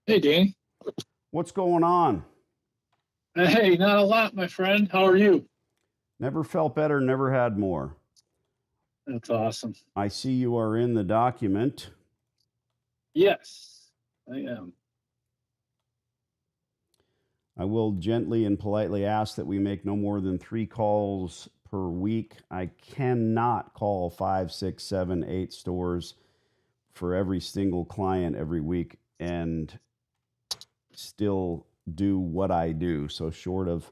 Hey, Danny. What's going on? Hey, not a lot, my friend. How are you? Never felt better, never had more. That's awesome. I see you are in the document. Yes, I am. I will gently and politely ask that we make no more than 3 calls per week. I cannot call 5, 6, 7, 8 stores for every single client every week and still do what I do. So, short of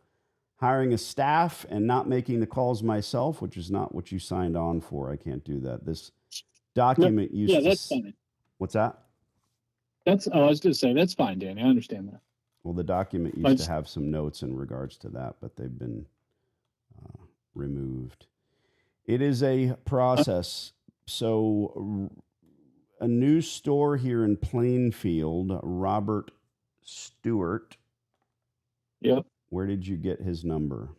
hiring a staff and not making the calls myself, which is not what you signed on for, I can't do that. This document used Yeah, to. that's fine. What's that? I was going to say, that's fine, Danny. I understand that. Well, the document used to have some notes in regards to that, but they've been removed. It is a process. So, a new store here in Plainfield, Robert Stewart. Yep. Where did you get his number?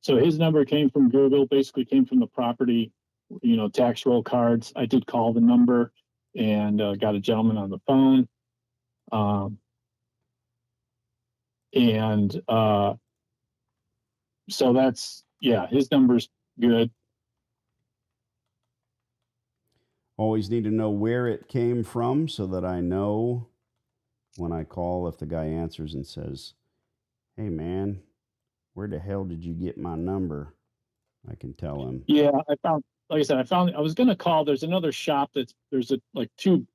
So his number came from Google, basically came from the property, tax roll cards. I did call the number and got a gentleman on the phone. So his number's good. Always need to know where it came from so that I know when I call if the guy answers and says, "Hey, man, where the hell did you get my number?" I can tell him. Yeah, I was going to call. There's another shop there's two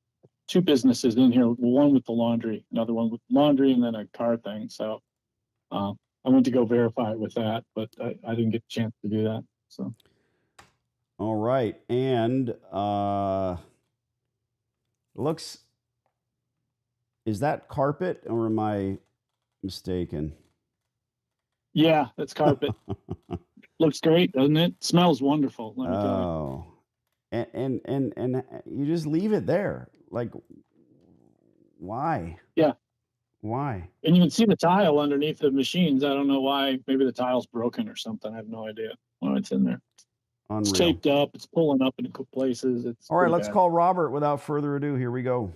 businesses in here. One with the laundry, another one with laundry, and then a car thing. So I went to go verify it with that, but I didn't get a chance to do that. So. All right. And is that carpet or am I mistaken? Yeah, that's carpet. Looks great, doesn't it? Smells wonderful. Let me tell you. And you just leave it there. Like, why? Yeah. Why? And you can see the tile underneath the machines. I don't know why. Maybe the tile's broken or something. I have no idea why it's in there. Unreal. It's taped up. It's pulling up in places. All right, let's call Robert without further ado. Here we go.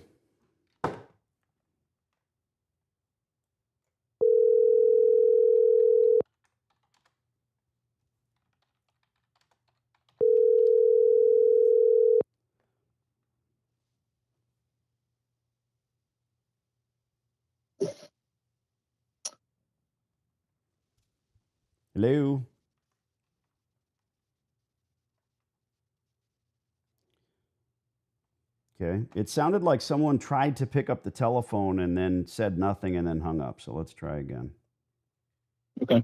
Hello. Okay. It sounded like someone tried to pick up the telephone and then said nothing and then hung up. So let's try again. Okay.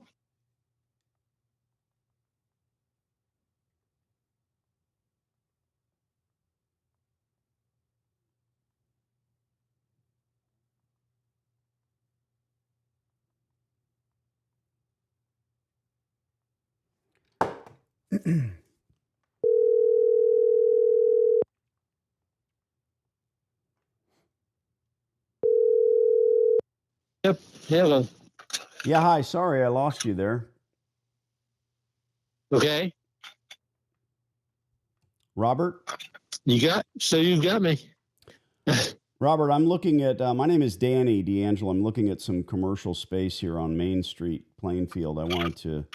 Yep. Hello. Yeah, hi. Sorry, I lost you there. Okay. Robert? You got me. Robert, I'm looking at, my name is Danny D'Angelo. I'm looking at some commercial space here on Main Street, Plainfield. I wanted to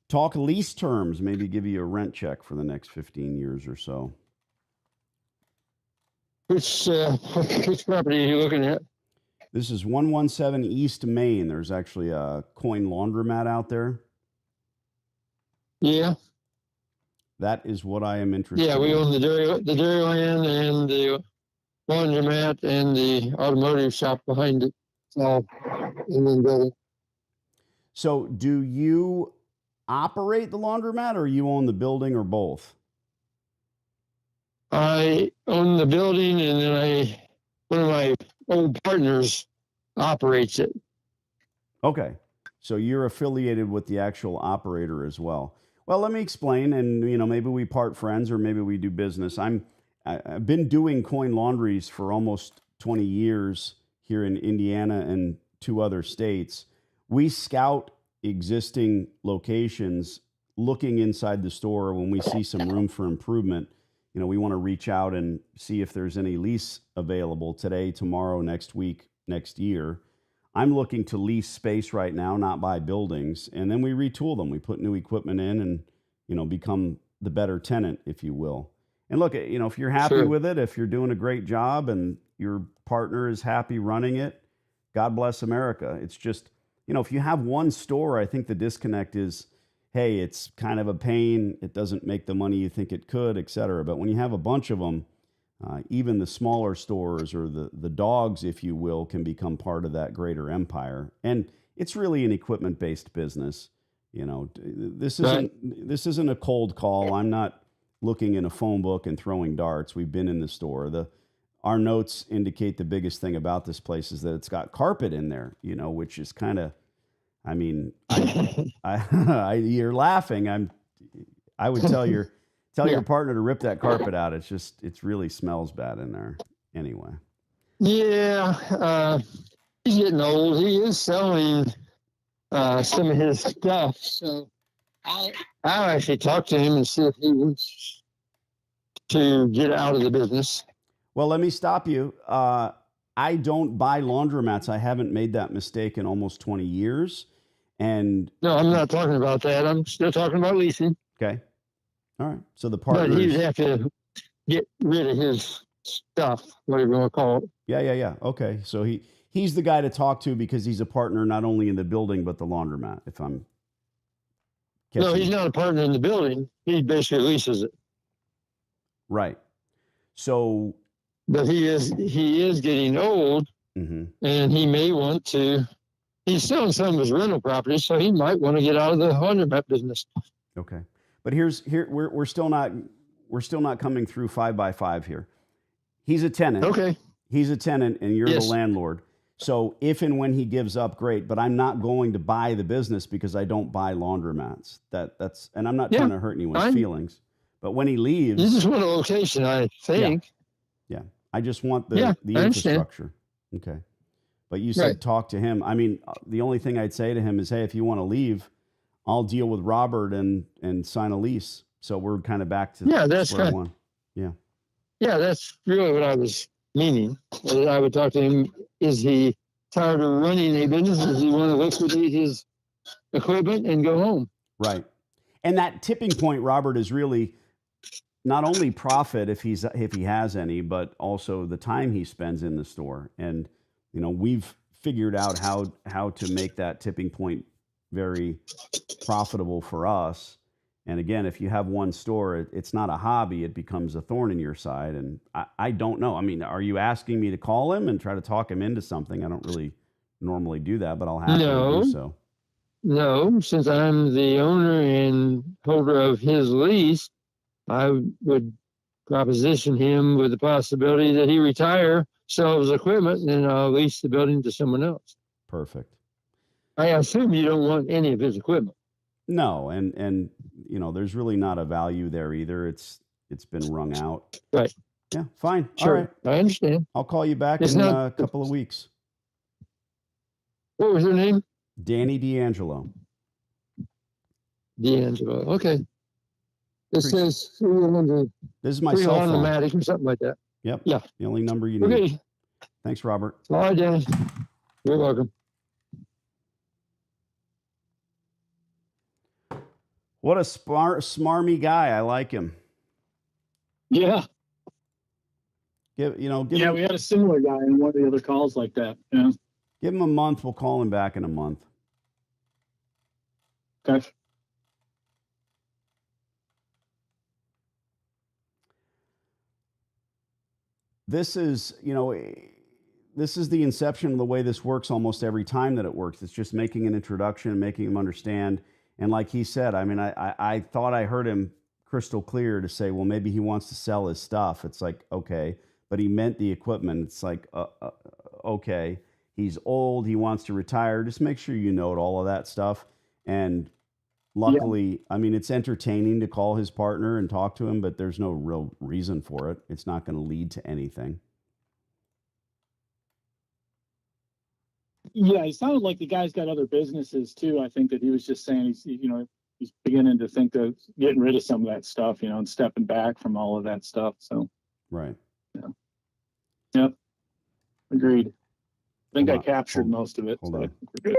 talk lease terms, maybe give you a rent check for the next 15 years or so. Which property are you looking at? This is 117 East Main. There's actually a coin laundromat out there. Yeah. That is what I am interested in. Yeah, we own the Dairyland and the Laundromat and the automotive shop behind it. So do you operate the laundromat or you own the building or both? I own the building and then one of my old partners operates it. Okay. So you're affiliated with the actual operator as well. Well, let me explain, and maybe we part friends or maybe we do business. I've been doing coin laundries for almost 20 years here in Indiana and 2 other states. We scout existing locations looking inside the store when we see some room for improvement. we want to reach out and see if there's any lease available today, tomorrow, next week, next year. I'm looking to lease space right now, not buy buildings. And then we retool them. We put new equipment in and, become the better tenant, if you will. And look, if you're happy Sure. with it, if you're doing a great job and your partner is happy running it, God bless America. It's just, if you have one store, I think the disconnect is, hey, it's kind of a pain. It doesn't make the money you think it could, et cetera. But when you have a bunch of them, even the smaller stores or the dogs, if you will, can become part of that greater empire. And it's really an equipment-based business. This isn't a cold call. I'm not looking in a phone book and throwing darts. We've been in the store. Our notes indicate the biggest thing about this place is that it's got carpet in there, which is kind of, you're laughing. I would tell your partner to rip that carpet out. It's really smells bad in there anyway. Yeah. He's getting old. He is selling some of his stuff. So I'll actually talk to him and see if he wants to get out of the business. Well, let me stop you. I don't buy laundromats. I haven't made that mistake in almost 20 years. And no, I'm not talking about that. I'm still talking about leasing. Okay. All right. So the partner. But he'd have to get rid of his stuff, whatever you want to call it. Yeah. Okay. So he's the guy to talk to because he's a partner not only in the building but the laundromat. If I'm No, he's not a partner in the building. He basically leases it. Right. So. But he is getting old, mm-hmm. and he may want to. He's selling some of his rental properties, so he might want to get out of the laundromat business. Okay, but we're still not coming through 5x5 here. He's a tenant. Okay. He's a tenant, and you're the landlord. So if and when he gives up, great. But I'm not going to buy the business because I don't buy laundromats. And I'm not trying to hurt anyone's feelings. But when he leaves, you just want a location, I think. Yeah. I just want the infrastructure. Okay. But you said talk to him. The only thing I'd say to him is, hey, if you want to leave, I'll deal with Robert and sign a lease. So we're kind of back to square one. Yeah. Yeah, that's really what I was meaning. I would talk to him. Is he tired of running a business? Does he want to liquidate his equipment and go home? Right. And that tipping point, Robert, is really not only profit if he has any, but also the time he spends in the store. And we've figured out how to make that tipping point very profitable for us. And again, if you have one store, it's not a hobby; it becomes a thorn in your side. And I don't know. are you asking me to call him and try to talk him into something? I don't really normally do that, but I'll happily do so. No, since I'm the owner and holder of his lease, I would proposition him with the possibility that he retire, sell his equipment, and then lease the building to someone else. Perfect. I assume you don't want any of his equipment. No, and there's really not a value there either. It's been wrung out. Right. Yeah, fine. Sure. All right. I understand. I'll call you back in a couple of weeks. What was your name? Danny D'Angelo. D'Angelo. Okay. This says 300. This is my cell phone. Laundromat or something like that. Yep. Yeah. The only number you need. Okay. Thanks, Robert. All right, Dennis. You're welcome. What a smarmy guy. I like him. Yeah. We had a similar guy in one of the other calls like that. Yeah. Give him a month. We'll call him back in a month. Okay. This is the inception of the way this works almost every time that it works. It's just making an introduction, making him understand. And like he said, I thought I heard him crystal clear to say, well, maybe he wants to sell his stuff. It's like, okay, but he meant the equipment. It's like, okay, he's old. He wants to retire. Just make sure you note all of that stuff. And luckily, it's entertaining to call his partner and talk to him, but there's no real reason for it. It's not going to lead to anything. Yeah, he sounded like the guy's got other businesses too. I think that he was just saying he's, he's beginning to think of getting rid of some of that stuff, and stepping back from all of that stuff. So, Right. yep, agreed. I think I Hold on, captured hold- most of it. hold So I on. think we're good.